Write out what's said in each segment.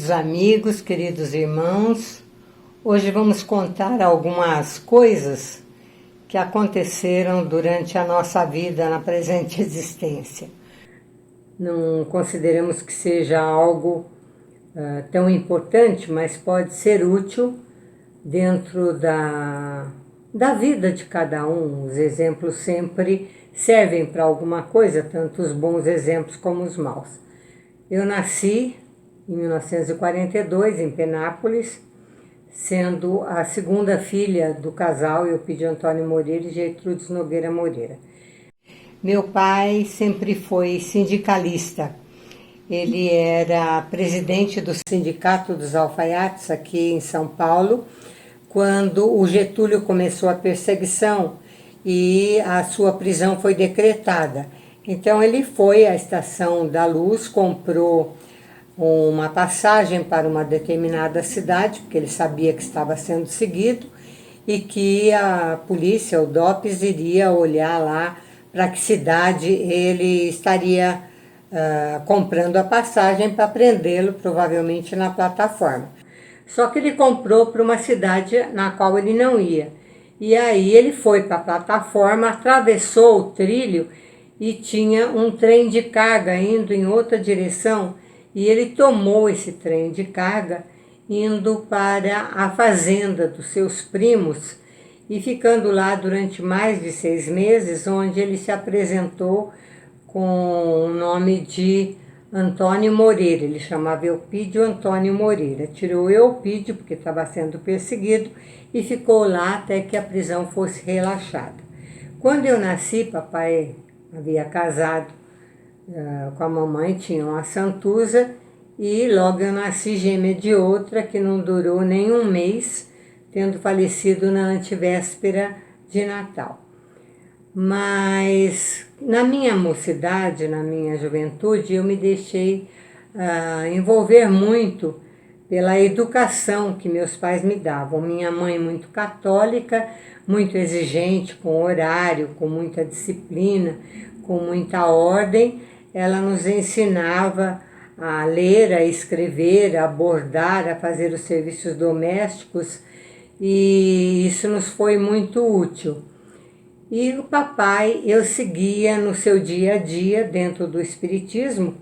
queridos amigos, queridos irmãos, hoje vamos contar algumas coisas que aconteceram durante a nossa vida na presente existência. Não consideramos que seja algo tão importante, mas pode ser útil dentro da vida de cada um. Os exemplos sempre servem para alguma coisa, tanto os bons exemplos como os maus. Eu nasci em 1942 em Penápolis, sendo a segunda filha do casal Eupídio Antônio Moreira e Gertrudes Nogueira Moreira. Meu pai sempre foi sindicalista. Ele era presidente do Sindicato dos Alfaiates aqui em São Paulo, quando o Getúlio começou a perseguição e a sua prisão foi decretada. Então ele foi à Estação da Luz, comprou uma passagem para uma determinada cidade, porque ele sabia que estava sendo seguido e que a polícia, o DOPS, iria olhar lá para que cidade ele estaria comprando a passagem para prendê-lo, provavelmente na plataforma. Só que ele comprou para uma cidade na qual ele não ia. E aí ele foi para a plataforma, atravessou o trilho e tinha um trem de carga indo em outra direção, e ele tomou esse trem de carga indo para a fazenda dos seus primos e ficando lá durante mais de 6 meses, onde ele se apresentou com o nome de Antônio Moreira. Ele chamava Eupídio Antônio Moreira. Tirou Eupídio porque estava sendo perseguido e ficou lá até que a prisão fosse relaxada. Quando eu nasci, papai havia casado com a mamãe, tinha uma santuza, e logo eu nasci gêmea de outra que não durou nem um mês, tendo falecido na antevéspera de Natal. Mas na minha mocidade, na minha juventude, eu me deixei envolver muito pela educação que meus pais me davam. Minha mãe muito católica, muito exigente, com horário, com muita disciplina, com muita ordem. Ela nos ensinava a ler, a escrever, a bordar, a fazer os serviços domésticos, e isso nos foi muito útil. E o papai eu seguia no seu dia a dia dentro do espiritismo.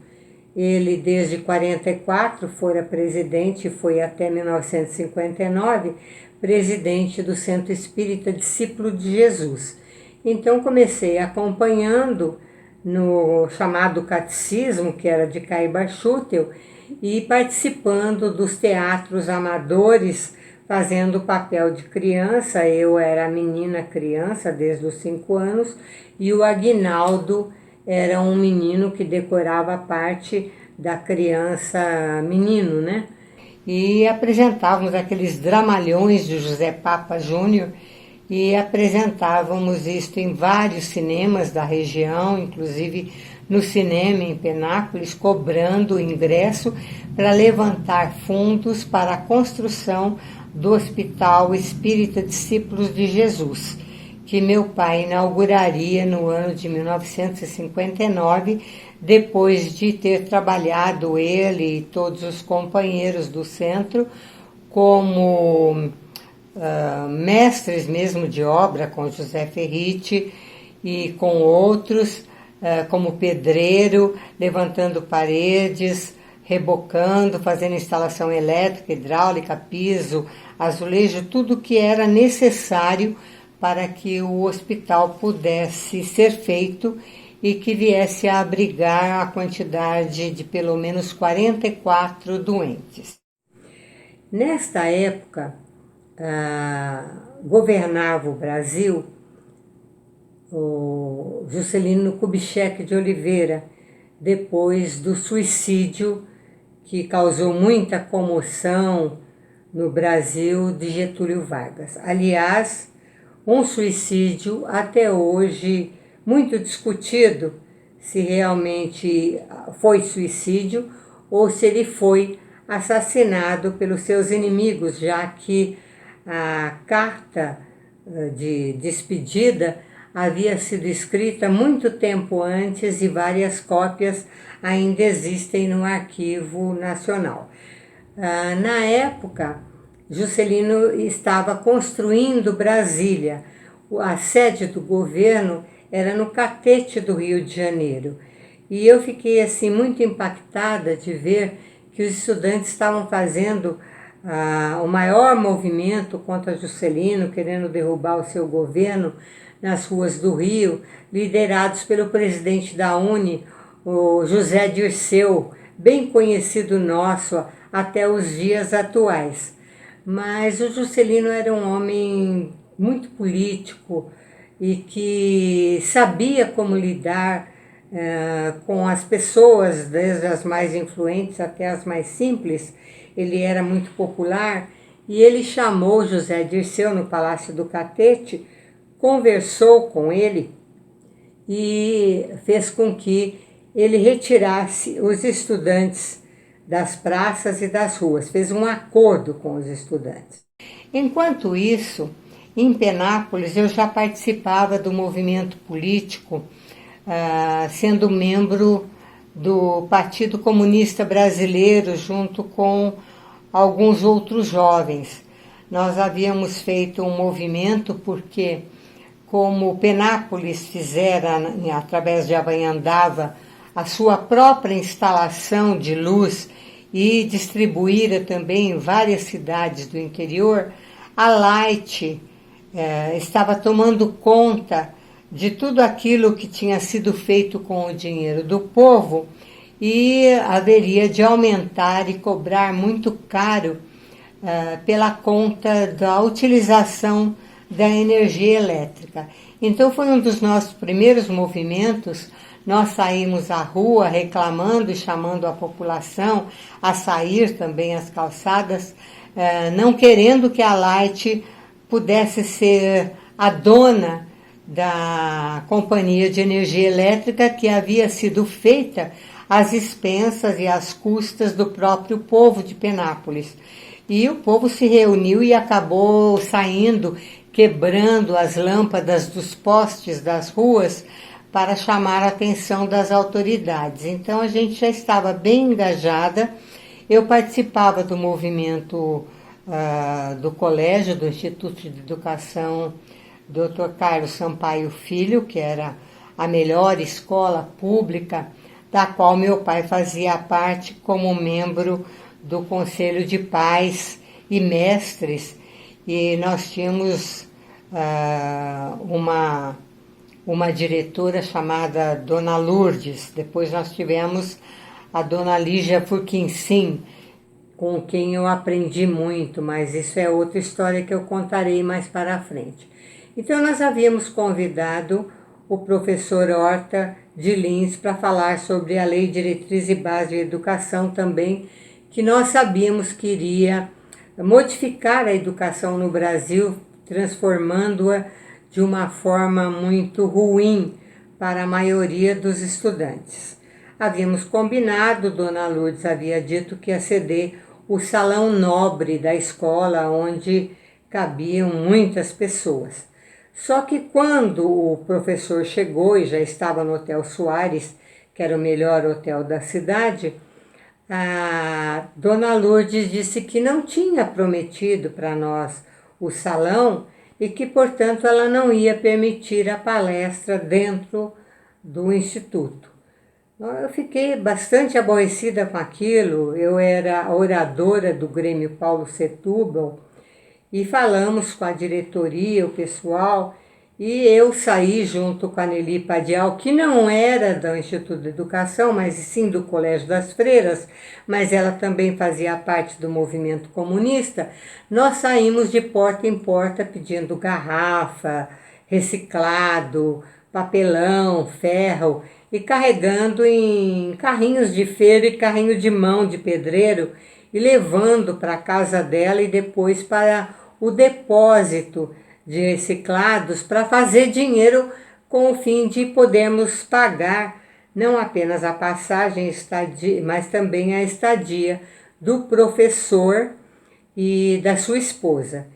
Ele desde 44 fora presidente, foi até 1959 presidente do Centro Espírita Discípulo de Jesus. Então comecei acompanhando no chamado catecismo, que era de Caibar Schutel, e participando dos teatros amadores, fazendo o papel de criança. Eu era menina criança desde os 5 anos, e o Aguinaldo era um menino que decorava a parte da criança menino, né? E apresentávamos aqueles dramalhões de José Papa Júnior, e apresentávamos isto em vários cinemas da região, inclusive no cinema em Penápolis, cobrando ingresso para levantar fundos para a construção do Hospital Espírita Discípulos de Jesus, que meu pai inauguraria no ano de 1959, depois de ter trabalhado ele e todos os companheiros do centro como mestres mesmo de obra, com José Ferriti e com outros, como pedreiro, levantando paredes, rebocando, fazendo instalação elétrica, hidráulica, piso, azulejo, tudo que era necessário para que o hospital pudesse ser feito e que viesse a abrigar a quantidade de pelo menos 44 doentes. Nesta época, governava o Brasil o Juscelino Kubitschek de Oliveira, depois do suicídio que causou muita comoção no Brasil de Getúlio Vargas. Aliás, um suicídio até hoje muito discutido, se realmente foi suicídio ou se ele foi assassinado pelos seus inimigos, já que a carta de despedida havia sido escrita muito tempo antes e várias cópias ainda existem no Arquivo Nacional. Na época, Juscelino estava construindo Brasília. A sede do governo era no Catete do Rio de Janeiro. E eu fiquei assim muito impactada de ver que os estudantes estavam fazendo o maior movimento contra Juscelino, querendo derrubar o seu governo nas ruas do Rio, liderados pelo presidente da UNE, o José Dirceu, bem conhecido nosso até os dias atuais. Mas o Juscelino era um homem muito político e que sabia como lidar com as pessoas, desde as mais influentes até as mais simples. Ele era muito popular e ele chamou José Dirceu no Palácio do Catete, conversou com ele e fez com que ele retirasse os estudantes das praças e das ruas, fez um acordo com os estudantes. Enquanto isso, em Penápolis, eu já participava do movimento político, sendo membro do Partido Comunista Brasileiro, junto com alguns outros jovens. Nós havíamos feito um movimento porque, como Penápolis fizera, através de Avanhandava, a sua própria instalação de luz e distribuíra também em várias cidades do interior, a Light estava tomando conta de tudo aquilo que tinha sido feito com o dinheiro do povo e haveria de aumentar e cobrar muito caro pela conta da utilização da energia elétrica. Então foi um dos nossos primeiros movimentos. Nós saímos à rua reclamando e chamando a população a sair também às calçadas, não querendo que a Light pudesse ser a dona da companhia de energia elétrica que havia sido feita às expensas e às custas do próprio povo de Penápolis. E o povo se reuniu e acabou saindo, quebrando as lâmpadas dos postes das ruas para chamar a atenção das autoridades. Então a gente já estava bem engajada. Eu participava do movimento do colégio, do Instituto de Educação Dr. Carlos Sampaio Filho, que era a melhor escola pública, da qual meu pai fazia parte como membro do Conselho de Pais e Mestres. E nós tínhamos uma diretora chamada Dona Lourdes. Depois nós tivemos a Dona Lígia Furquinsim, com quem eu aprendi muito, mas isso é outra história que eu contarei mais para frente. Então nós havíamos convidado o professor Horta de Lins para falar sobre a Lei Diretriz e Base de Educação também, que nós sabíamos que iria modificar a educação no Brasil, transformando-a de uma forma muito ruim para a maioria dos estudantes. Havíamos combinado, Dona Lourdes havia dito que ia ceder o salão nobre da escola, onde cabiam muitas pessoas. Só que quando o professor chegou e já estava no Hotel Soares, que era o melhor hotel da cidade, a Dona Lourdes disse que não tinha prometido para nós o salão e que, portanto, ela não ia permitir a palestra dentro do instituto. Eu fiquei bastante aborrecida com aquilo. Eu era a oradora do Grêmio Paulo Setúbal e falamos com a diretoria, o pessoal, e eu saí junto com a Nelly Padial, que não era do Instituto de Educação, mas sim do Colégio das Freiras, mas ela também fazia parte do movimento comunista. Nós saímos de porta em porta pedindo garrafa, reciclado, papelão, ferro, e carregando em carrinhos de feira e carrinho de mão de pedreiro e levando para a casa dela e depois para o depósito de reciclados para fazer dinheiro com o fim de podermos pagar não apenas a passagem, mas também a estadia do professor e da sua esposa.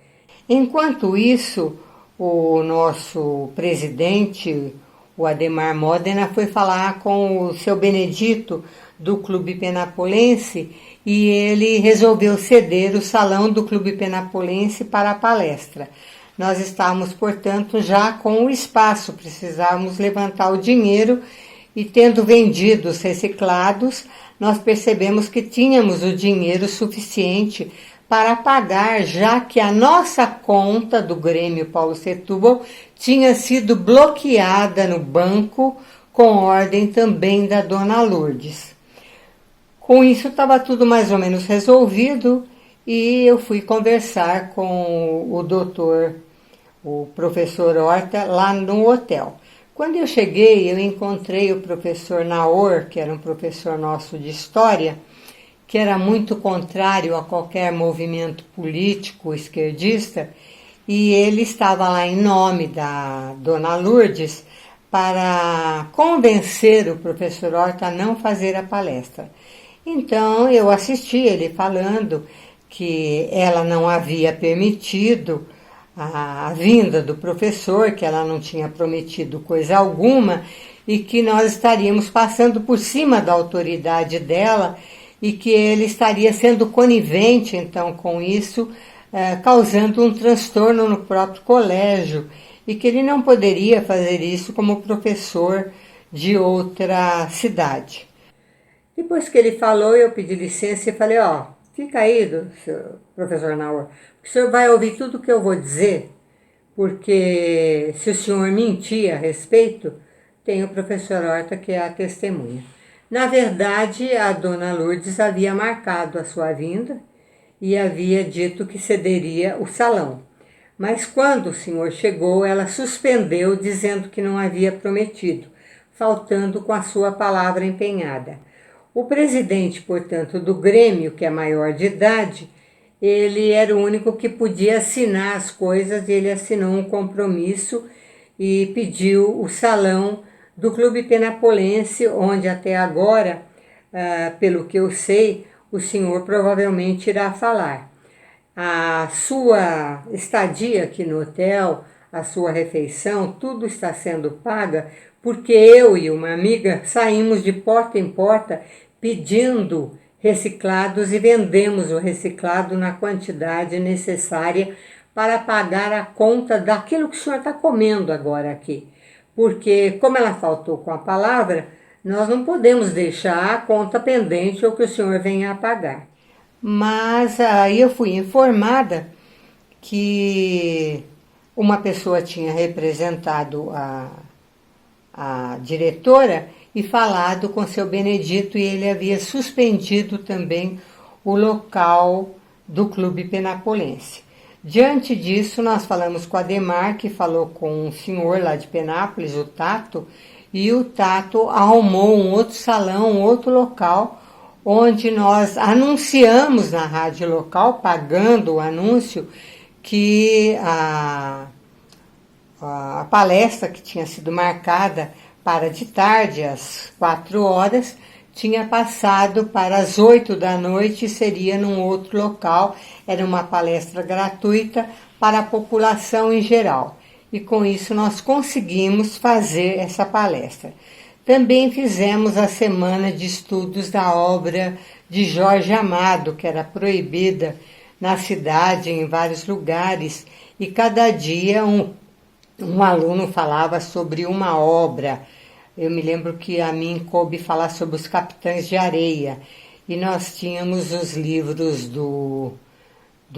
Enquanto isso, o nosso presidente, o Adhemar Modena, foi falar com o seu Benedito do Clube Penapolense e ele resolveu ceder o salão do Clube Penapolense para a palestra. Nós estávamos, portanto, já com o espaço, precisávamos levantar o dinheiro e, tendo vendido os reciclados, nós percebemos que tínhamos o dinheiro suficiente para pagar, já que a nossa conta do Grêmio Paulo Setúbal tinha sido bloqueada no banco, com ordem também da dona Lourdes. Com isso estava tudo mais ou menos resolvido e eu fui conversar com o doutor, o professor Horta, lá no hotel. Quando eu cheguei, eu encontrei o professor Naor, que era um professor nosso de história, que era muito contrário a qualquer movimento político esquerdista, e ele estava lá em nome da dona Lourdes para convencer o professor Horta a não fazer a palestra. Então eu assisti ele falando que ela não havia permitido a vinda do professor, que ela não tinha prometido coisa alguma e que nós estaríamos passando por cima da autoridade dela e que ele estaria sendo conivente, então, com isso, causando um transtorno no próprio colégio e que ele não poderia fazer isso como professor de outra cidade. Depois que ele falou, eu pedi licença e falei, fica aí, professor Naor, o senhor vai ouvir tudo o que eu vou dizer, porque se o senhor mentir a respeito, tem o professor Horta que é a testemunha. Na verdade, a dona Lourdes havia marcado a sua vinda e havia dito que cederia o salão. Mas quando o senhor chegou, ela suspendeu, dizendo que não havia prometido, faltando com a sua palavra empenhada. O presidente, portanto, do Grêmio, que é maior de idade, ele era o único que podia assinar as coisas, e ele assinou um compromisso e pediu o salão do Clube Penapolense, onde até agora, pelo que eu sei, o senhor provavelmente irá falar. A sua estadia aqui no hotel, a sua refeição, tudo está sendo paga porque eu e uma amiga saímos de porta em porta pedindo reciclados e vendemos o reciclado na quantidade necessária para pagar a conta daquilo que o senhor está comendo agora aqui. Porque, como ela faltou com a palavra, nós não podemos deixar a conta pendente ou que o senhor venha a pagar. Mas aí eu fui informada que uma pessoa tinha representado a diretora e falado com seu Benedito e ele havia suspendido também o local do Clube Penapolense. Diante disso, nós falamos com a Ademar, que falou com um senhor lá de Penápolis, o Tato, e o Tato arrumou um outro salão, um outro local, onde nós anunciamos na rádio local, pagando o anúncio, que a palestra que tinha sido marcada para de tarde, às 4 horas, tinha passado para as 8 da noite e seria num outro local. Era uma palestra gratuita para a população em geral. E com isso nós conseguimos fazer essa palestra. Também fizemos a semana de estudos da obra de Jorge Amado, que era proibida na cidade, em vários lugares, e cada dia um aluno falava sobre uma obra. Eu me lembro que a mim coube falar sobre os Capitães de Areia, e nós tínhamos os livros do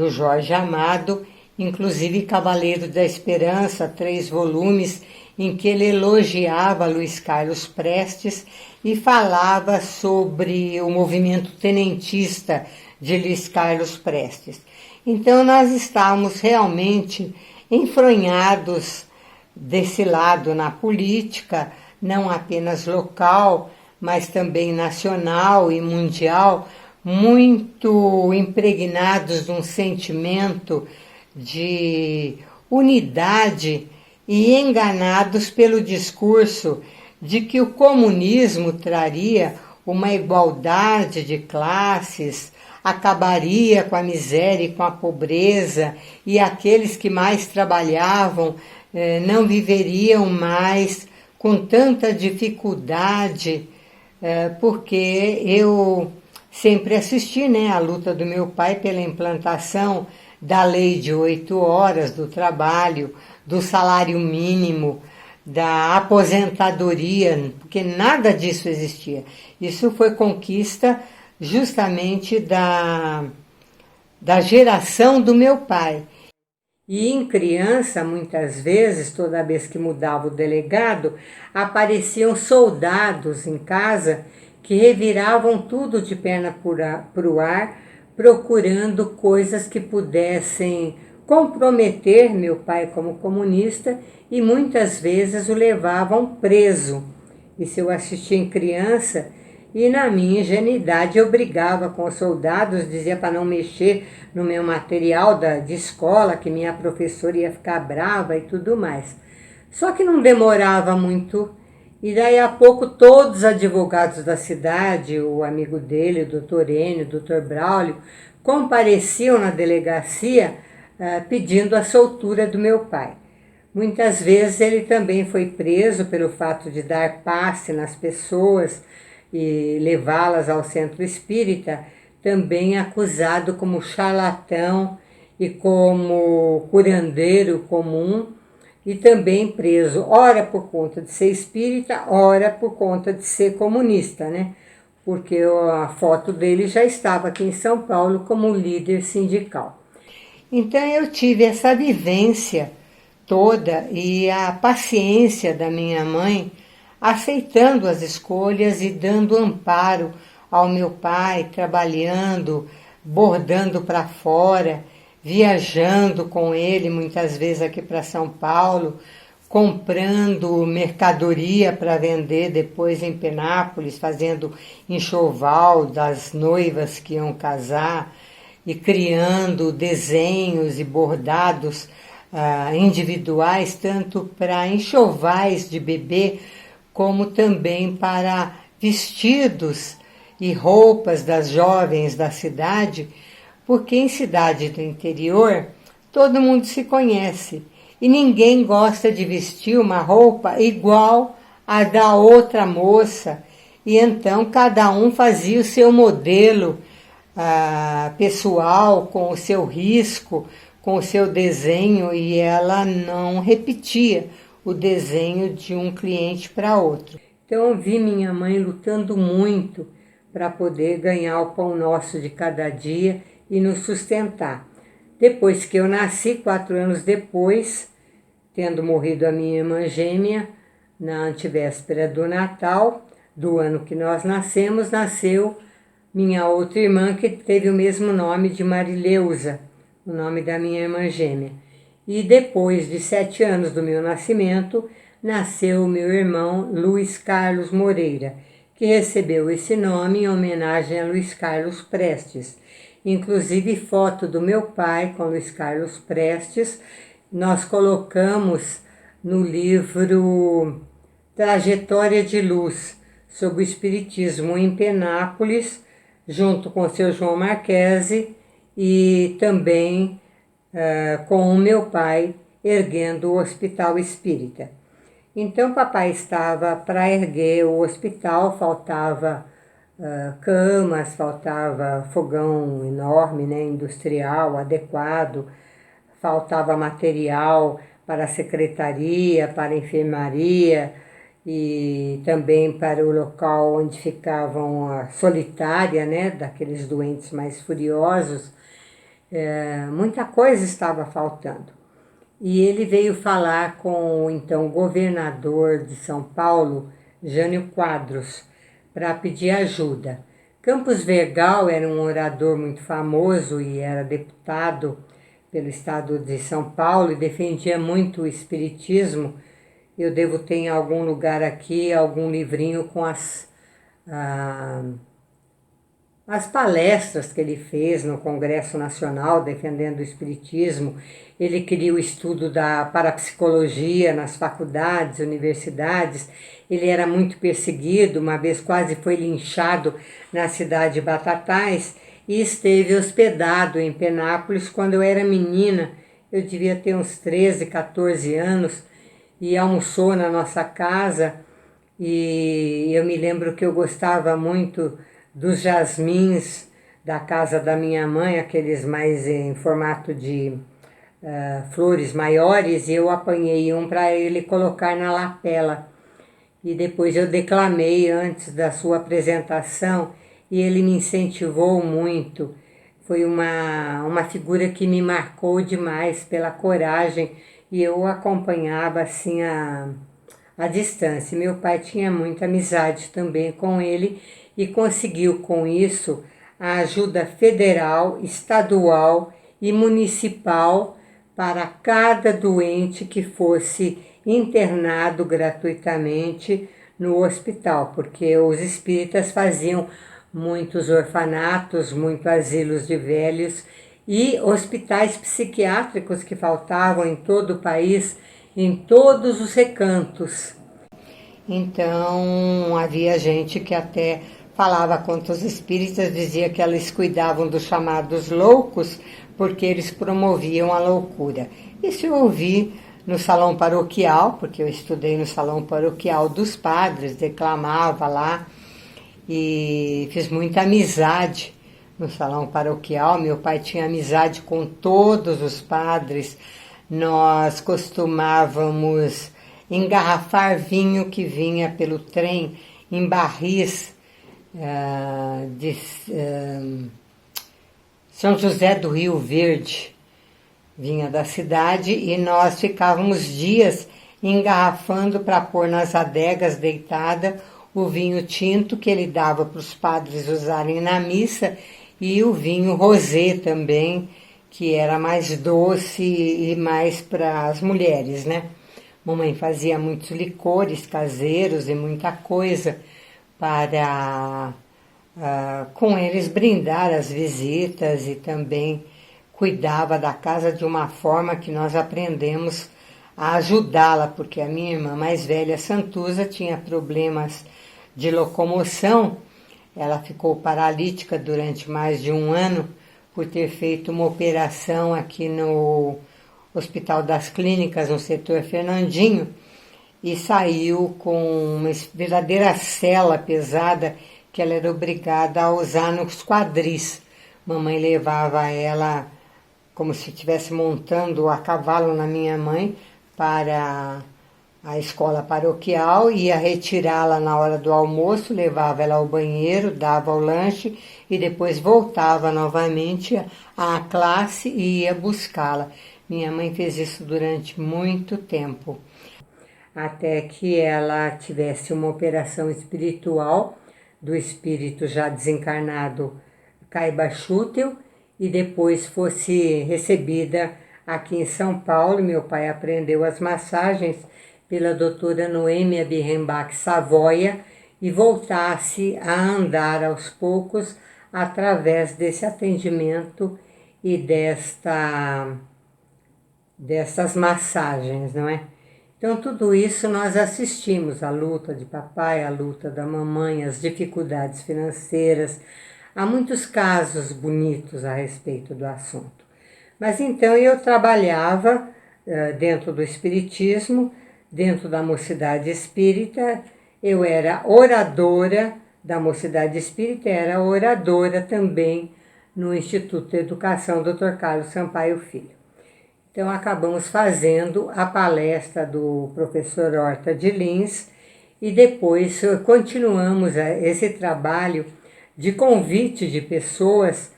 Jorge Amado, inclusive Cavaleiro da Esperança, 3 volumes, em que ele elogiava Luiz Carlos Prestes e falava sobre o movimento tenentista de Luiz Carlos Prestes. Então nós estávamos realmente enfronhados desse lado na política, não apenas local, mas também nacional e mundial, muito impregnados de um sentimento de unidade e enganados pelo discurso de que o comunismo traria uma igualdade de classes, acabaria com a miséria e com a pobreza, e aqueles que mais trabalhavam não viveriam mais com tanta dificuldade porque eu sempre assisti, né, a luta do meu pai pela implantação da lei de 8 horas do trabalho, do salário mínimo, da aposentadoria, porque nada disso existia. Isso foi conquista justamente da geração do meu pai. E em criança, muitas vezes, toda vez que mudava o delegado, apareciam soldados em casa que reviravam tudo de perna para o ar, procurando coisas que pudessem comprometer meu pai como comunista e muitas vezes o levavam preso. Isso eu assisti em criança e na minha ingenuidade eu brigava com os soldados, dizia para não mexer no meu material de escola, que minha professora ia ficar brava e tudo mais. Só que não demorava muito e daí a pouco todos os advogados da cidade, o amigo dele, o doutor Enio, o doutor Braulio, compareciam na delegacia pedindo a soltura do meu pai. Muitas vezes ele também foi preso pelo fato de dar passe nas pessoas e levá-las ao centro espírita, também acusado como charlatão e como curandeiro comum, e também preso, ora por conta de ser espírita, ora por conta de ser comunista, né? Porque a foto dele já estava aqui em São Paulo como líder sindical. Então eu tive essa vivência toda e a paciência da minha mãe, aceitando as escolhas e dando amparo ao meu pai, trabalhando, bordando para fora, viajando com ele muitas vezes aqui para São Paulo, comprando mercadoria para vender depois em Penápolis, fazendo enxoval das noivas que iam casar e criando desenhos e bordados individuais, tanto para enxovais de bebê, como também para vestidos e roupas das jovens da cidade, porque em cidade do interior todo mundo se conhece e ninguém gosta de vestir uma roupa igual à da outra moça, e então cada um fazia o seu modelo pessoal, com o seu risco, com o seu desenho, e ela não repetia o desenho de um cliente para outro. Então eu vi minha mãe lutando muito para poder ganhar o pão nosso de cada dia e nos sustentar. Depois que eu nasci, 4 anos depois, tendo morrido a minha irmã gêmea, na antevéspera do Natal, do ano que nós nascemos, nasceu minha outra irmã, que teve o mesmo nome de Marileusa, o nome da minha irmã gêmea. E depois de 7 anos do meu nascimento, nasceu o meu irmão Luiz Carlos Moreira, que recebeu esse nome em homenagem a Luiz Carlos Prestes. Inclusive, foto do meu pai com Luiz Carlos Prestes, nós colocamos no livro Trajetória de Luz, sobre o Espiritismo em Penápolis, junto com o seu João Marchese e também com o meu pai erguendo o Hospital Espírita. Então papai estava para erguer o hospital, faltava camas, faltava fogão enorme, né, industrial, adequado, faltava material para a secretaria, para a enfermaria e também para o local onde ficavam a solitária, né, daqueles doentes mais furiosos. Muita coisa estava faltando. E ele veio falar com o então governador de São Paulo, Jânio Quadros, para pedir ajuda. Campos Vergal era um orador muito famoso e era deputado pelo estado de São Paulo e defendia muito o espiritismo. Eu devo ter em algum lugar aqui algum livrinho com as palestras que ele fez no Congresso Nacional defendendo o Espiritismo. Ele queria o estudo da parapsicologia nas faculdades, universidades. Ele era muito perseguido, uma vez quase foi linchado na cidade de Batatais e esteve hospedado em Penápolis quando eu era menina. Eu devia ter uns 13, 14 anos e almoçou na nossa casa e eu me lembro que eu gostava muito dos jasmins da casa da minha mãe, aqueles mais em formato de flores maiores, e eu apanhei um para ele colocar na lapela. E depois eu declamei antes da sua apresentação e ele me incentivou muito. Foi uma figura que me marcou demais pela coragem e eu o acompanhava assim à distância. Meu pai tinha muita amizade também com ele e conseguiu com isso a ajuda federal, estadual e municipal para cada doente que fosse internado gratuitamente no hospital, porque os espíritas faziam muitos orfanatos, muitos asilos de velhos e hospitais psiquiátricos que faltavam em todo o país, em todos os recantos. Então havia gente que até falava contra os espíritas, dizia que eles cuidavam dos chamados loucos porque eles promoviam a loucura. Isso eu ouvi no salão paroquial, porque eu estudei no salão paroquial dos padres, declamava lá e fiz muita amizade no salão paroquial. Meu pai tinha amizade com todos os padres. Nós costumávamos engarrafar vinho que vinha pelo trem em barris de São José do Rio Verde, vinha da cidade, e nós ficávamos dias engarrafando para pôr nas adegas deitada o vinho tinto que ele dava para os padres usarem na missa e o vinho rosé também, que era mais doce e mais para as mulheres, né? Mamãe fazia muitos licores caseiros e muita coisa para com eles brindar as visitas, e também cuidava da casa de uma forma que nós aprendemos a ajudá-la, porque a minha irmã mais velha, Santuza, tinha problemas de locomoção. Ela ficou paralítica durante mais de um ano por ter feito uma operação aqui no Hospital das Clínicas, no setor Fernandinho, e saiu com uma verdadeira sela pesada que ela era obrigada a usar nos quadris. Mamãe levava ela como se estivesse montando a cavalo na minha mãe para a escola paroquial, ia retirá-la na hora do almoço, levava ela ao banheiro, dava o lanche e depois voltava novamente à classe e ia buscá-la. Minha mãe fez isso durante muito tempo, até que ela tivesse uma operação espiritual do espírito já desencarnado Caiba Schutel, e depois fosse recebida aqui em São Paulo. Meu pai aprendeu as massagens pela doutora Noêmia Birrenbach Savoia e voltasse a andar aos poucos através desse atendimento e dessas massagens, não é? Então tudo isso nós assistimos, a luta de papai, a luta da mamãe, as dificuldades financeiras. Há muitos casos bonitos a respeito do assunto. Mas então eu trabalhava dentro do espiritismo, dentro da Mocidade Espírita. Eu era oradora da Mocidade Espírita, era oradora também no Instituto de Educação Dr. Carlos Sampaio Filho. Então acabamos fazendo a palestra do professor Horta de Lins e depois continuamos esse trabalho de convite de pessoas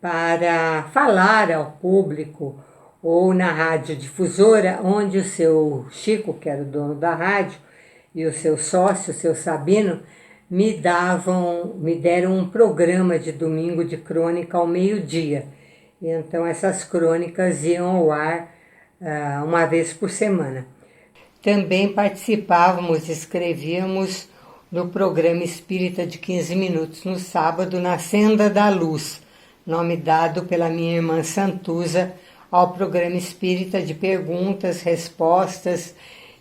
para falar ao público, ou na rádio difusora, onde o seu Chico, que era o dono da rádio, e o seu sócio, o seu Sabino, me deram um programa de domingo de crônica ao meio-dia. E então essas crônicas iam ao ar uma vez por semana. Também participávamos, escrevíamos no programa Espírita de 15 minutos no sábado, na Senda da Luz, nome dado pela minha irmã Santuza ao programa Espírita de perguntas, respostas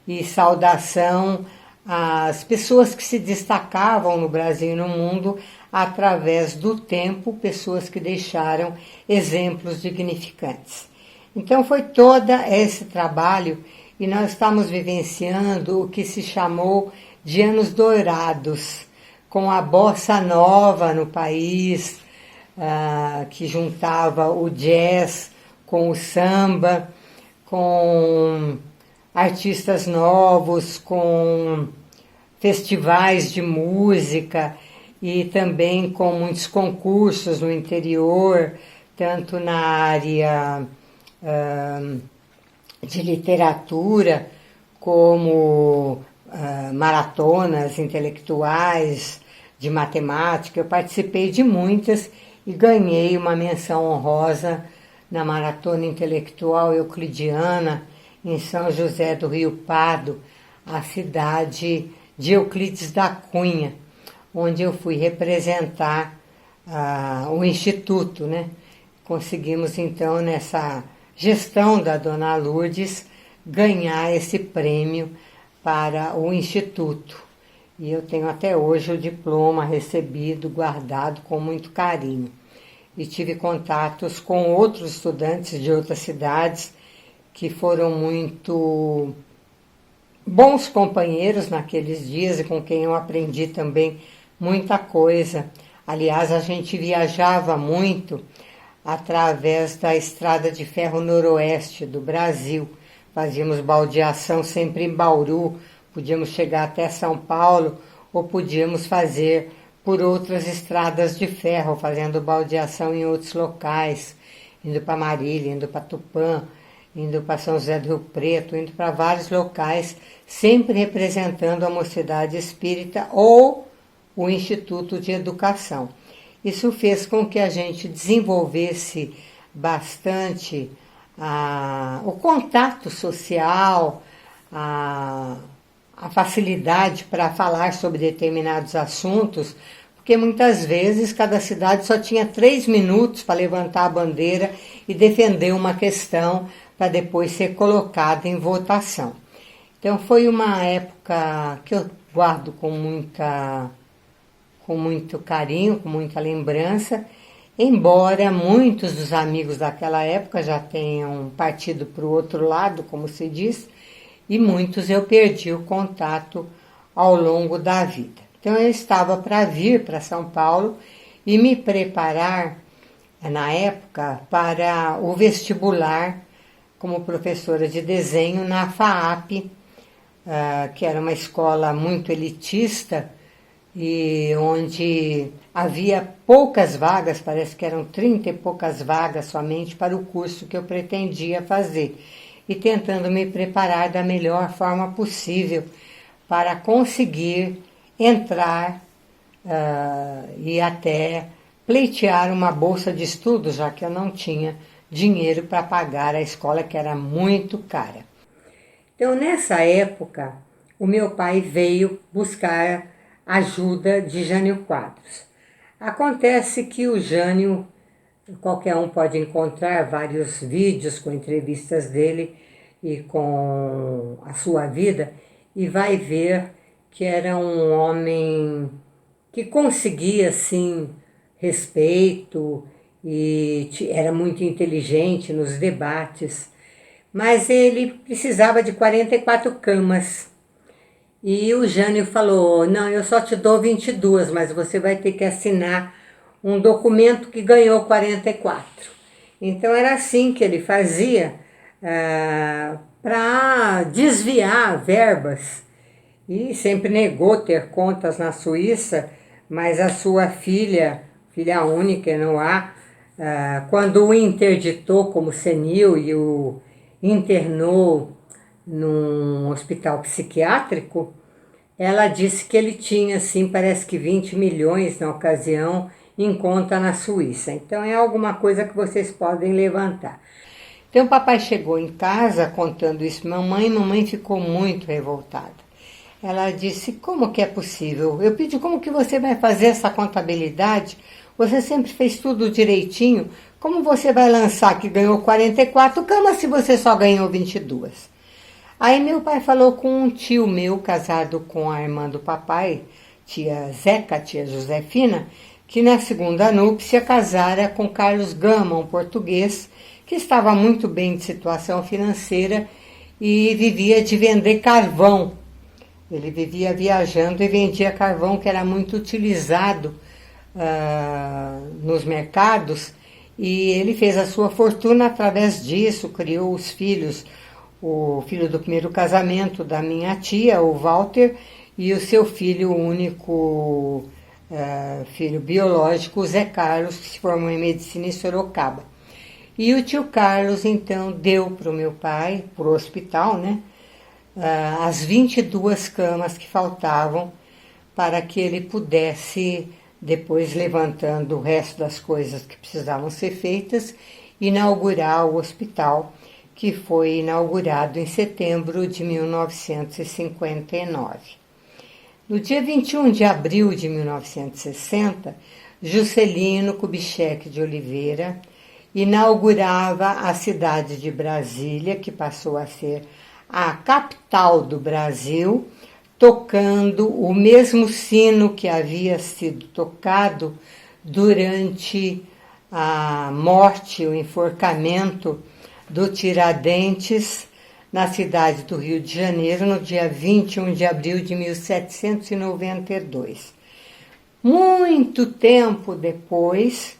e saudação às pessoas que se destacavam no Brasil e no mundo através do tempo, pessoas que deixaram exemplos dignificantes. Então foi todo esse trabalho, e nós estamos vivenciando o que se chamou de anos dourados, com a bossa nova no país, que juntava o jazz com o samba, com artistas novos, com festivais de música e também com muitos concursos no interior, tanto na área de literatura, como maratonas intelectuais, de matemática. Eu participei de muitas e ganhei uma menção honrosa na Maratona Intelectual Euclidiana, em São José do Rio Pardo, a cidade de Euclides da Cunha, onde eu fui representar o Instituto, né? Conseguimos, então, nessa gestão da Dona Lourdes, ganhar esse prêmio para o Instituto. E eu tenho até hoje o diploma recebido, guardado com muito carinho. E tive contatos com outros estudantes de outras cidades que foram muito bons companheiros naqueles dias e com quem eu aprendi também muita coisa. Aliás, a gente viajava muito através da Estrada de Ferro Noroeste do Brasil. Fazíamos baldeação sempre em Bauru, podíamos chegar até São Paulo ou podíamos fazer por outras estradas de ferro, fazendo baldeação em outros locais, indo para Marília, indo para Tupã, indo para São José do Rio Preto, indo para vários locais, sempre representando a Mocidade Espírita ou o Instituto de Educação. Isso fez com que a gente desenvolvesse bastante o contato social, a facilidade para falar sobre determinados assuntos, porque muitas vezes cada cidade só tinha 3 minutos para levantar a bandeira e defender uma questão para depois ser colocada em votação. Então foi uma época que eu guardo com muito carinho, com muita lembrança, embora muitos dos amigos daquela época já tenham partido para o outro lado, como se diz, e muitos eu perdi o contato ao longo da vida. Então eu estava para vir para São Paulo e me preparar, na época, para o vestibular como professora de desenho na FAAP, que era uma escola muito elitista, e onde havia poucas vagas, parece que eram 30 e poucas vagas somente para o curso que eu pretendia fazer, e tentando me preparar da melhor forma possível para conseguir entrar e até pleitear uma bolsa de estudo, já que eu não tinha dinheiro para pagar a escola, que era muito cara. Então, nessa época, o meu pai veio buscar ajuda de Jânio Quadros. Acontece que o Jânio, qualquer um pode encontrar vários vídeos com entrevistas dele e com a sua vida, e vai ver que era um homem que conseguia, sim, respeito e era muito inteligente nos debates, mas ele precisava de 44 camas. E o Jânio falou, não, eu só te dou 22, mas você vai ter que assinar um documento que ganhou 44. Então era assim que ele fazia para desviar verbas. E sempre negou ter contas na Suíça, mas a sua filha única, Enoá, quando o interditou como senil e o internou num hospital psiquiátrico, ela disse que ele tinha, assim, parece que 20 milhões na ocasião em conta na Suíça. Então é alguma coisa que vocês podem levantar. Então o papai chegou em casa contando isso para mamãe ficou muito revoltada. Ela disse, como que é possível? Eu pedi, como que você vai fazer essa contabilidade? Você sempre fez tudo direitinho. Como você vai lançar que ganhou 44 camas se você só ganhou 22? Aí meu pai falou com um tio meu, casado com a irmã do papai, tia Zeca, tia Josefina, que na segunda núpcia casara com Carlos Gama, um português, que estava muito bem de situação financeira e vivia de vender carvão Ele vivia viajando e vendia carvão que era muito utilizado nos mercados, e ele fez a sua fortuna através disso, criou os filhos, o filho do primeiro casamento da minha tia, o Walter, e o seu filho único, filho biológico, o Zé Carlos, que se formou em medicina em Sorocaba. E o tio Carlos, então, deu para o meu pai, para o hospital, né, as 22 camas que faltavam para que ele pudesse, depois levantando o resto das coisas que precisavam ser feitas, inaugurar o hospital, que foi inaugurado em setembro de 1959. No dia 21 de abril de 1960, Juscelino Kubitschek de Oliveira inaugurava a cidade de Brasília, que passou a ser a capital do Brasil, tocando o mesmo sino que havia sido tocado durante a morte, o enforcamento do Tiradentes na cidade do Rio de Janeiro, no dia 21 de abril de 1792. Muito tempo depois,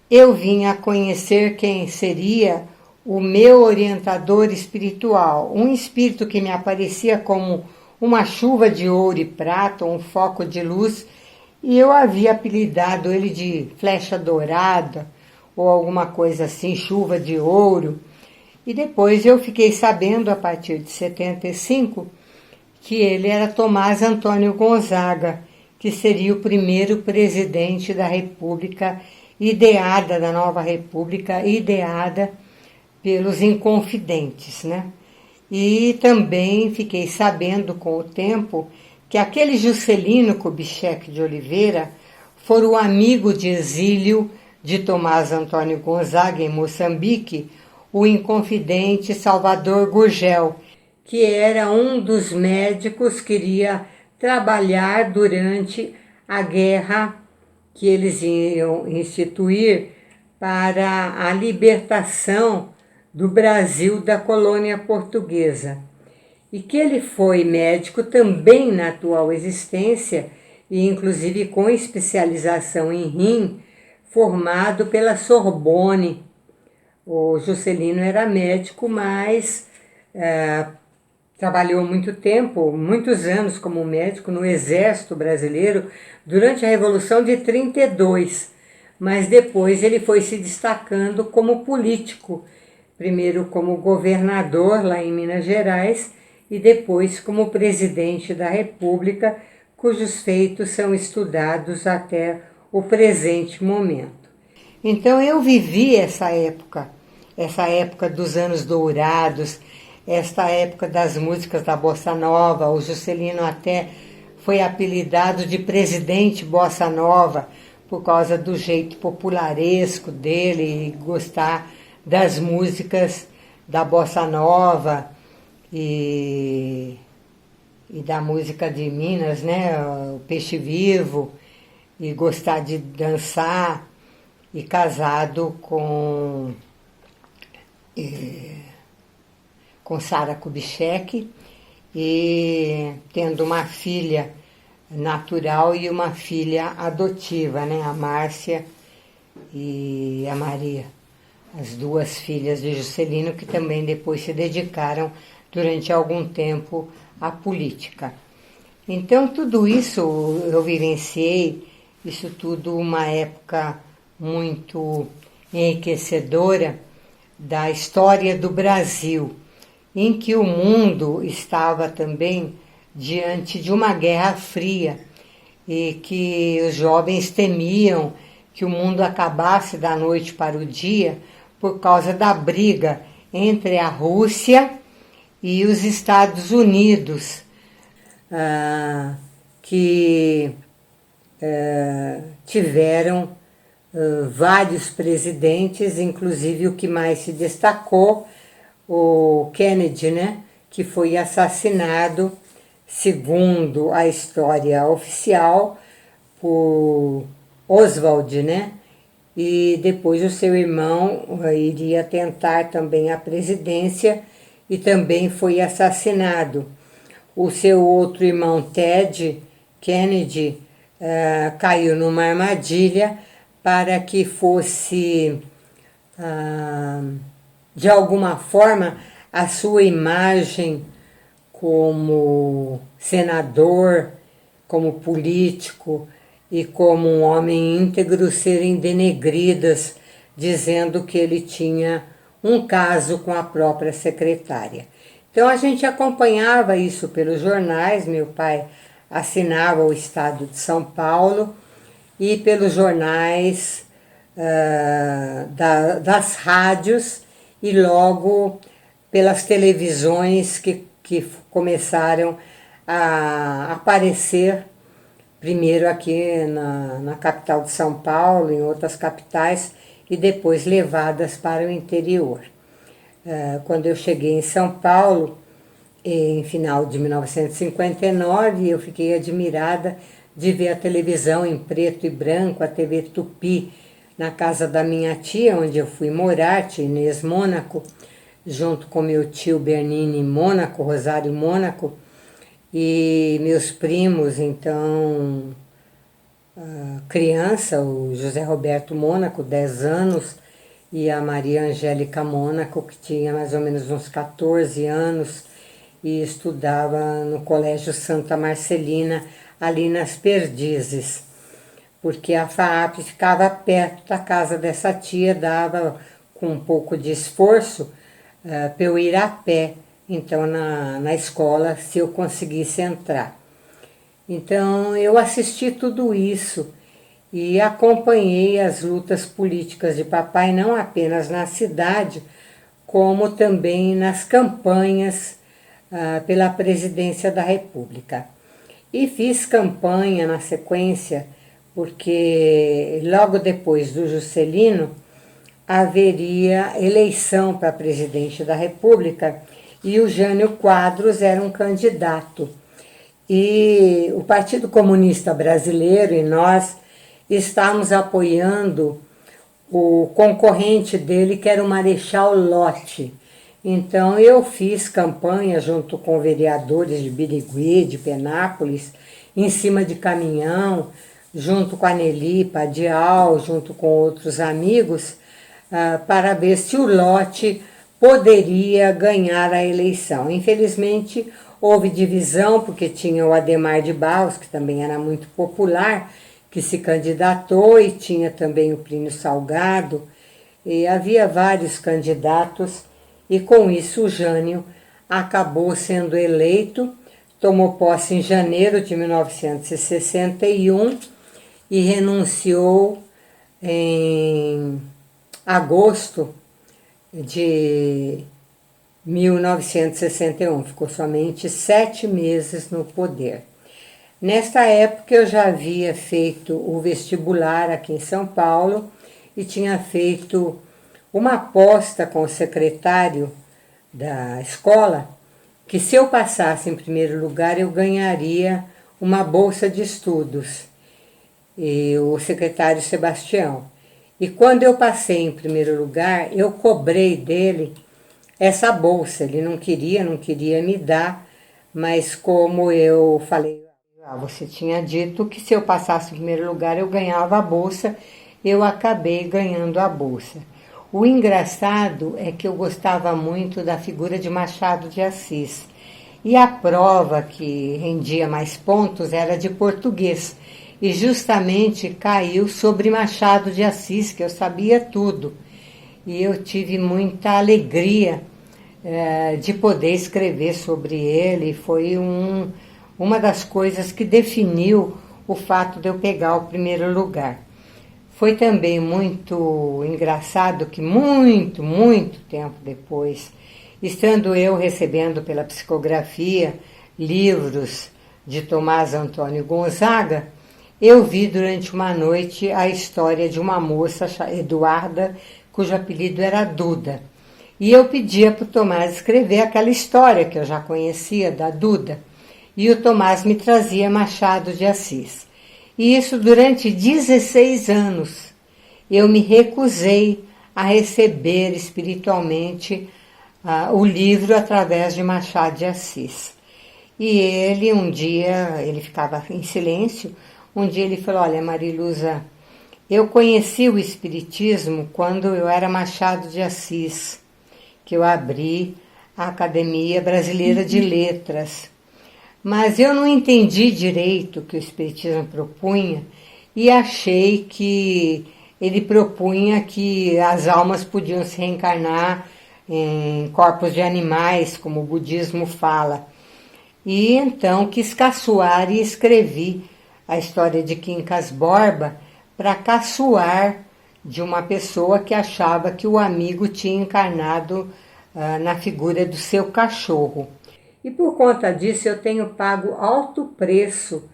eu vim a conhecer quem seria o meu orientador espiritual, um espírito que me aparecia como uma chuva de ouro e prata, um foco de luz, e eu havia apelidado ele de flecha dourada, ou alguma coisa assim, chuva de ouro. E depois eu fiquei sabendo, a partir de 75, que ele era Tomás Antônio Gonzaga, que seria o primeiro presidente da República ideada, da nova República, ideada pelos Inconfidentes, né? E também fiquei sabendo com o tempo que aquele Juscelino Kubitschek de Oliveira fora o amigo de exílio de Tomás Antônio Gonzaga em Moçambique, o Inconfidente Salvador Gurgel, que era um dos médicos que iria trabalhar durante a guerra que eles iam instituir para a libertação do Brasil da colônia portuguesa. E que ele foi médico também na atual existência, e inclusive com especialização em rim, formado pela Sorbonne. O Juscelino era médico, mas trabalhou muito tempo, muitos anos como médico no Exército Brasileiro durante a Revolução de 32, mas depois ele foi se destacando como político, primeiro como governador lá em Minas Gerais e depois como presidente da República, cujos feitos são estudados até o presente momento. Então eu vivi essa época dos anos dourados, esta época das músicas da Bossa Nova. O Juscelino até foi apelidado de presidente Bossa Nova por causa do jeito popularesco dele e gostar das músicas da Bossa Nova e da música de Minas, né? O Peixe Vivo, e gostar de dançar, e casado com Sara Kubitschek, e tendo uma filha natural e uma filha adotiva, né? A Márcia e a Maria, as duas filhas de Juscelino, que também depois se dedicaram durante algum tempo à política. Então tudo isso eu vivenciei, isso tudo uma época muito enriquecedora da história do Brasil, em que o mundo estava também diante de uma guerra fria e que os jovens temiam que o mundo acabasse da noite para o dia por causa da briga entre a Rússia e os Estados Unidos, que tiveram vários presidentes, inclusive o que mais se destacou, o Kennedy, né, que foi assassinado, segundo a história oficial, por Oswald, né? E depois o seu irmão iria tentar também a presidência e também foi assassinado. o seu outro irmão Ted Kennedy caiu numa armadilha para que fosse, de alguma forma, a sua imagem como senador, como político e como um homem íntegro serem denegridas, dizendo que ele tinha um caso com a própria secretária. Então a gente acompanhava isso pelos jornais, meu pai assinava o Estado de São Paulo, e pelos jornais das rádios e logo pelas televisões que começaram a aparecer, primeiro aqui na capital de São Paulo, em outras capitais, e depois levadas para o interior. Quando eu cheguei em São Paulo, em final de 1959, eu fiquei admirada de ver a televisão em preto e branco, a TV Tupi, na casa da minha tia, onde eu fui morar, tia Inês Mônaco, junto com meu tio Bernini Mônaco, Rosário Mônaco, e meus primos, então, criança, o José Roberto Mônaco, 10 anos, e a Maria Angélica Mônaco, que tinha mais ou menos uns 14 anos, e estudava no Colégio Santa Marcelina, ali nas Perdizes, porque a FAAP ficava perto da casa dessa tia, dava com um pouco de esforço para eu ir a pé, então na escola, se eu conseguisse entrar. Então eu assisti tudo isso e acompanhei as lutas políticas de papai, não apenas na cidade, como também nas campanhas pela presidência da República. E fiz campanha na sequência, porque logo depois do Juscelino haveria eleição para presidente da República e o Jânio Quadros era um candidato. E o Partido Comunista Brasileiro e nós estávamos apoiando o concorrente dele, que era o Marechal Lott. Então eu fiz campanha junto com vereadores de Birigui, de Penápolis, em cima de caminhão, junto com a Nelly Padial, junto com outros amigos, para ver se o Lott poderia ganhar a eleição. Infelizmente, houve divisão, porque tinha o Adhemar de Barros, que também era muito popular, que se candidatou, e tinha também o Plínio Salgado, e havia vários candidatos, e com isso o Jânio acabou sendo eleito, tomou posse em janeiro de 1961 e renunciou em agosto de 1961, ficou somente 7 meses no poder. Nesta época eu já havia feito o vestibular aqui em São Paulo e tinha feito uma aposta com o secretário da escola, que se eu passasse em primeiro lugar eu ganharia uma bolsa de estudos, e o secretário Sebastião. E quando eu passei em primeiro lugar, eu cobrei dele essa bolsa. Ele não queria me dar, mas como eu falei, você tinha dito que se eu passasse em primeiro lugar eu ganhava a bolsa, eu acabei ganhando a bolsa. O engraçado é que eu gostava muito da figura de Machado de Assis, e a prova que rendia mais pontos era de português, e justamente caiu sobre Machado de Assis, que eu sabia tudo. E eu tive muita alegria de poder escrever sobre ele. Foi uma das coisas que definiu o fato de eu pegar o primeiro lugar. Foi também muito engraçado que muito tempo depois, estando eu recebendo pela psicografia livros de Tomás Antônio Gonzaga, eu vi durante uma noite a história de uma moça, Eduarda, cujo apelido era Duda. E eu pedia para o Tomás escrever aquela história que eu já conhecia, da Duda. E o Tomás me trazia Machado de Assis. E isso durante 16 anos. Eu me recusei a receber espiritualmente o livro através de Machado de Assis. E ele um dia, ele ficava em silêncio, um dia ele falou, olha Mariluza, eu conheci o Espiritismo quando eu era Machado de Assis, que eu abri a Academia Brasileira de Letras. Mas eu não entendi direito o que o Espiritismo propunha e achei que ele propunha que as almas podiam se reencarnar em corpos de animais, como o budismo fala. E então quis caçoar e escrevi a história de Quincas Borba para caçoar de uma pessoa que achava que o amigo tinha encarnado na figura do seu cachorro. E por conta disso eu tenho pago alto preço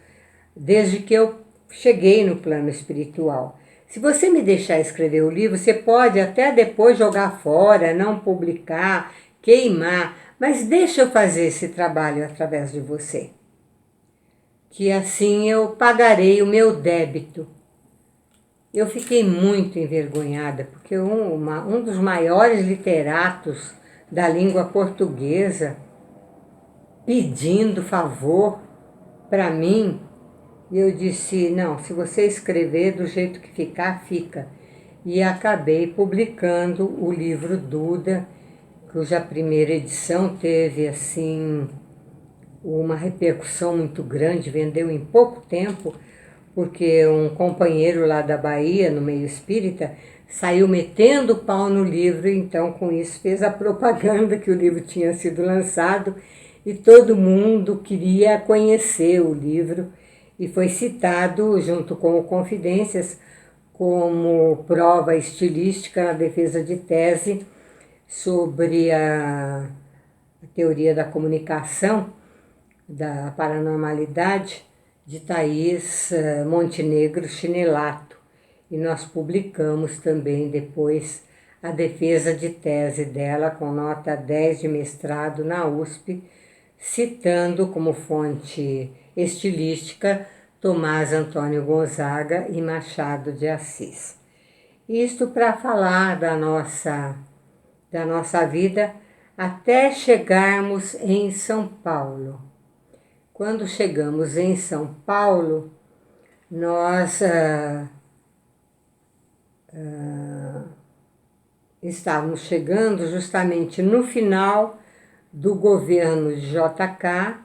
desde que eu cheguei no plano espiritual. Se você me deixar escrever o livro, você pode até depois jogar fora, não publicar, queimar, mas deixa eu fazer esse trabalho através de você. Que assim eu pagarei o meu débito. Eu fiquei muito envergonhada, porque um dos maiores literatos da língua portuguesa pedindo favor para mim, e eu disse, não, se você escrever do jeito que ficar, fica. E acabei publicando o livro Duda, cuja primeira edição teve assim uma repercussão muito grande, vendeu em pouco tempo, porque um companheiro lá da Bahia, no meio espírita, saiu metendo o pau no livro, então com isso fez a propaganda que o livro tinha sido lançado e todo mundo queria conhecer o livro e foi citado junto com o Confidências como prova estilística na defesa de tese sobre a teoria da comunicação, da paranormalidade, de Thaís Montenegro Chinelato. E nós publicamos também depois a defesa de tese dela com nota 10 de mestrado na USP, citando como fonte estilística Tomás Antônio Gonzaga e Machado de Assis. Isto para falar da nossa vida até chegarmos em São Paulo. Quando chegamos em São Paulo, nós estávamos chegando justamente no final do governo de JK,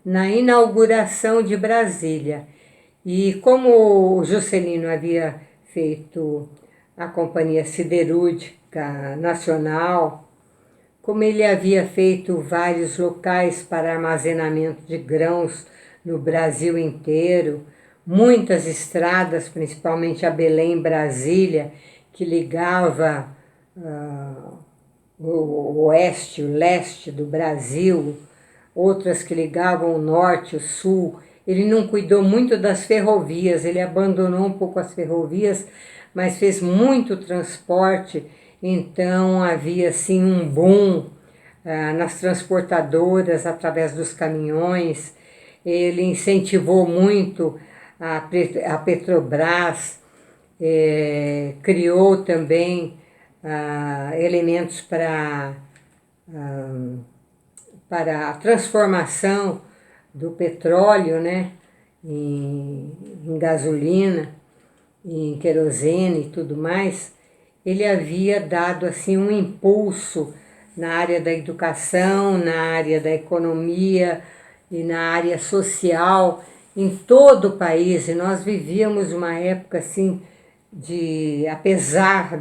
na inauguração de Brasília. E como o Juscelino havia feito a Companhia Siderúrgica Nacional, como ele havia feito vários locais para armazenamento de grãos no Brasil inteiro, muitas estradas, principalmente a Belém-Brasília, que ligava o oeste, o leste do Brasil, outras que ligavam o norte, o sul. Ele não cuidou muito das ferrovias, ele abandonou um pouco as ferrovias, mas fez muito transporte, então havia assim um boom nas transportadoras através dos caminhões. Ele incentivou muito a Petrobras, criou também elementos para a transformação do petróleo, né, em gasolina, em querosene e tudo mais. Ele havia dado assim um impulso na área da educação, na área da economia e na área social em todo o país. E nós vivíamos uma época assim de, apesar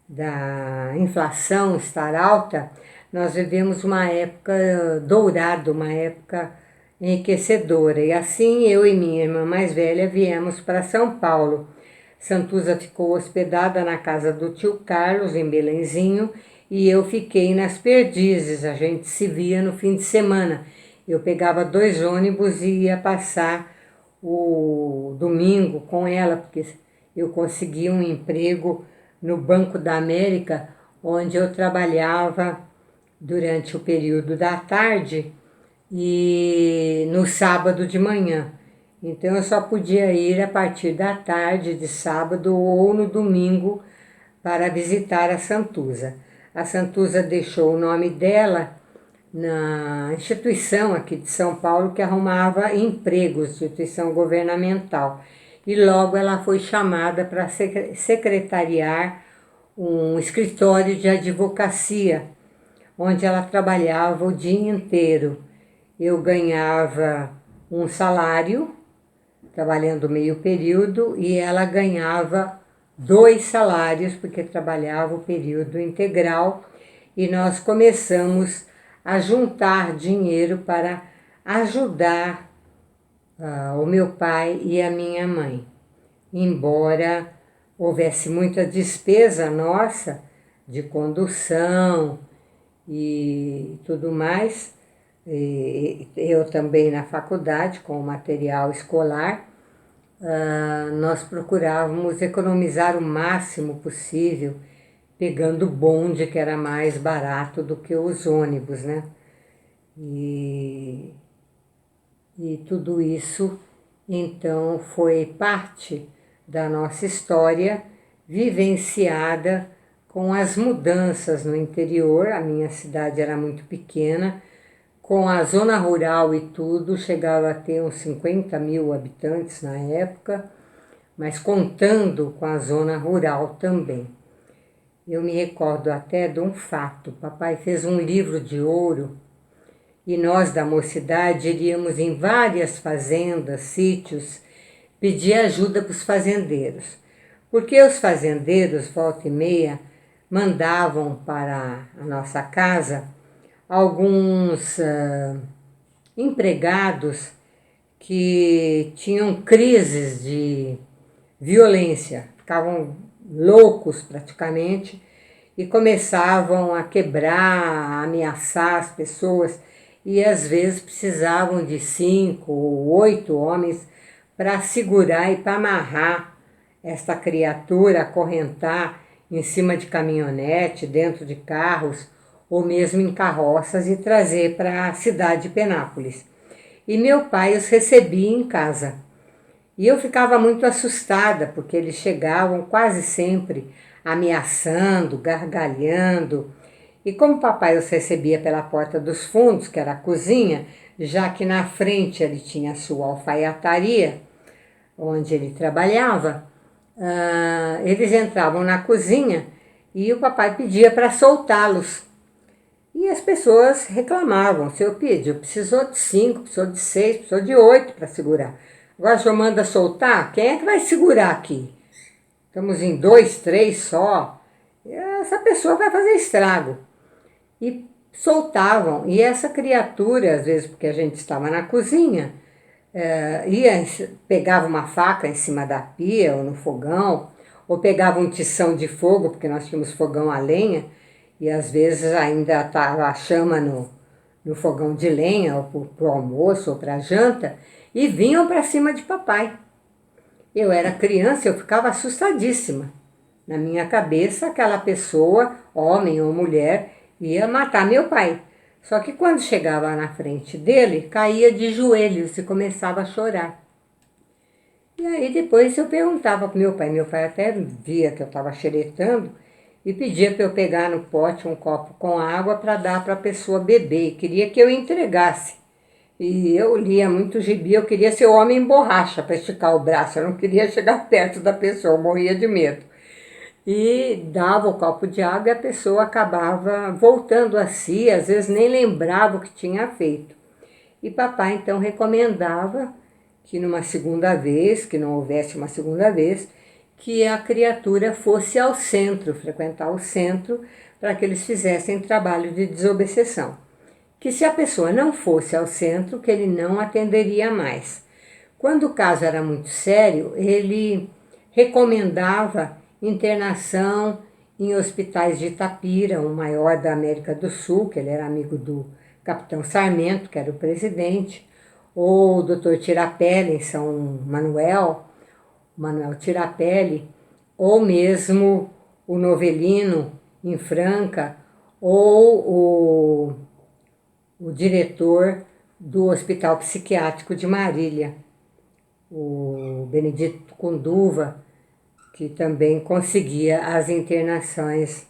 da inflação estar alta, nós vivemos uma época dourada, uma época enriquecedora. E assim eu e minha irmã mais velha viemos para São Paulo. Santuza ficou hospedada na casa do tio Carlos, em Belenzinho, e eu fiquei nas Perdizes. A gente se via no fim de semana. Eu pegava 2 ônibus e ia passar o domingo com ela, porque eu consegui um emprego no Banco da América, onde eu trabalhava durante o período da tarde e no sábado de manhã. Então eu só podia ir a partir da tarde de sábado ou no domingo para visitar a Santuza. A Santuza deixou o nome dela, na instituição aqui de São Paulo que arrumava empregos, instituição governamental. E logo ela foi chamada para secretariar um escritório de advocacia, onde ela trabalhava o dia inteiro. Eu ganhava um salário, trabalhando meio período, e ela ganhava 2 salários, porque trabalhava o período integral, e nós começamos a juntar dinheiro para ajudar o meu pai e a minha mãe. Embora houvesse muita despesa nossa de condução e tudo mais, eu também na faculdade com o material escolar, nós procurávamos economizar o máximo possível, pegando o bonde, que era mais barato do que os ônibus, né? E tudo isso, então, foi parte da nossa história vivenciada com as mudanças no interior. A minha cidade era muito pequena, com a zona rural e tudo, chegava a ter uns 50 mil habitantes na época, mas contando com a zona rural também. Eu me recordo até de um fato: papai fez um livro de ouro e nós da mocidade iríamos em várias fazendas, sítios, pedir ajuda para os fazendeiros. Porque os fazendeiros, volta e meia, mandavam para a nossa casa alguns empregados que tinham crises de violência, ficavam loucos praticamente e começavam a quebrar, a ameaçar as pessoas, e às vezes precisavam de 5 ou 8 homens para segurar e para amarrar esta criatura, acorrentar em cima de caminhonete, dentro de carros ou mesmo em carroças e trazer para a cidade de Penápolis. E meu pai os recebia em casa. E eu ficava muito assustada, porque eles chegavam quase sempre ameaçando, gargalhando. E como papai os recebia pela porta dos fundos, que era a cozinha, já que na frente ele tinha a sua alfaiataria, onde ele trabalhava, eles entravam na cozinha e o papai pedia para soltá-los. E as pessoas reclamavam: seu Pídio, precisou de 5, precisou de 6, precisou de 8 para segurar. Agora o senhor manda soltar? Quem é que vai segurar aqui? Estamos em 2, 3 só. Essa pessoa vai fazer estrago. E soltavam. E essa criatura, às vezes porque a gente estava na cozinha, pegava uma faca em cima da pia ou no fogão, ou pegava um tição de fogo, porque nós tínhamos fogão a lenha, e às vezes ainda estava a chama no fogão de lenha, ou para o almoço, ou para a janta, e vinham para cima de papai. Eu era criança, eu ficava assustadíssima. Na minha cabeça, aquela pessoa, homem ou mulher, ia matar meu pai. Só que quando chegava na frente dele, caía de joelhos e começava a chorar. E aí depois eu perguntava para meu pai até via que eu estava xeretando, e pedia para eu pegar no pote um copo com água para dar para a pessoa beber, e queria que eu entregasse. E eu lia muito gibi, eu queria ser homem borracha para esticar o braço, eu não queria chegar perto da pessoa, eu morria de medo. E dava o copo de água e a pessoa acabava voltando a si, às vezes nem lembrava o que tinha feito. E papai então recomendava que numa segunda vez, que não houvesse uma segunda vez, que a criatura fosse ao centro, frequentar o centro, para que eles fizessem trabalho de desobsessão. Que se a pessoa não fosse ao centro, que ele não atenderia mais. Quando o caso era muito sério, ele recomendava internação em hospitais de Itapira, o maior da América do Sul, que ele era amigo do capitão Sarmento, que era o presidente, ou o Dr. Tirapelli em São Manuel Tirapelli, ou mesmo o Novelino em Franca, ou o diretor do Hospital Psiquiátrico de Marília, o Benedito Cunduva, que também conseguia as internações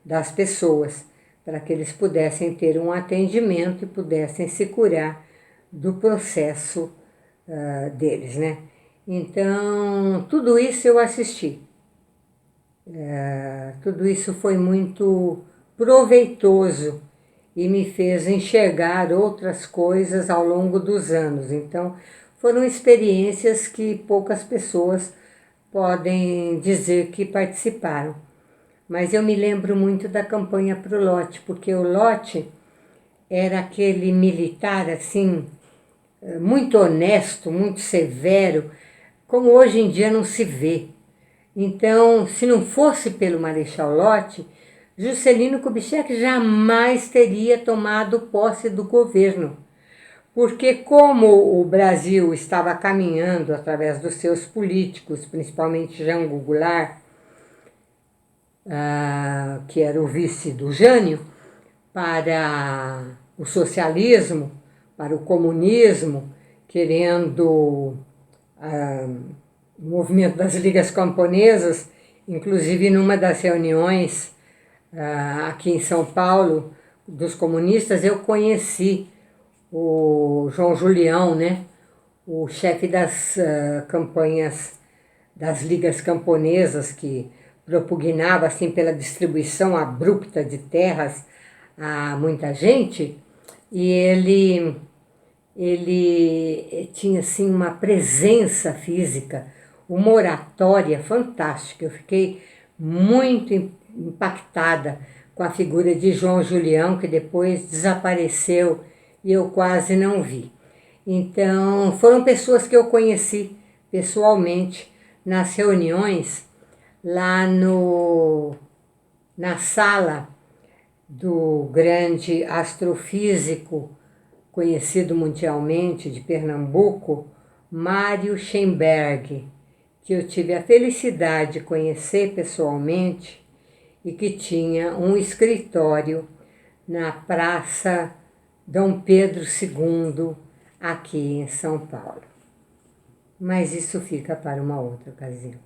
das pessoas. para que eles pudessem ter um atendimento e pudessem se curar do processo deles, né? Então, tudo isso eu assisti. Tudo isso foi muito proveitoso e me fez enxergar outras coisas ao longo dos anos. Então, foram experiências que poucas pessoas podem dizer que participaram. Mas eu me lembro muito da campanha para o Lott, porque o Lott era aquele militar assim, muito honesto, muito severo, como hoje em dia não se vê. Então, se não fosse pelo Marechal Lott, Juscelino Kubitschek jamais teria tomado posse do governo. Porque como o Brasil estava caminhando através dos seus políticos, principalmente Jango Goulart, que era o vice do Jânio, para o socialismo, para o comunismo, querendo o movimento das ligas camponesas, inclusive numa das reuniões aqui em São Paulo dos comunistas, eu conheci o João Julião, né, o chefe das campanhas das ligas camponesas, que propugnava assim pela distribuição abrupta de terras a muita gente, e ele tinha assim uma presença física, uma oratória fantástica. Eu fiquei muito impactada com a figura de João Julião, que depois desapareceu e eu quase não vi. Então, foram pessoas que eu conheci pessoalmente nas reuniões lá na sala do grande astrofísico conhecido mundialmente de Pernambuco, Mário Schemberg, que eu tive a felicidade de conhecer pessoalmente e que tinha um escritório na Praça Dom Pedro II, aqui em São Paulo. Mas isso fica para uma outra ocasião.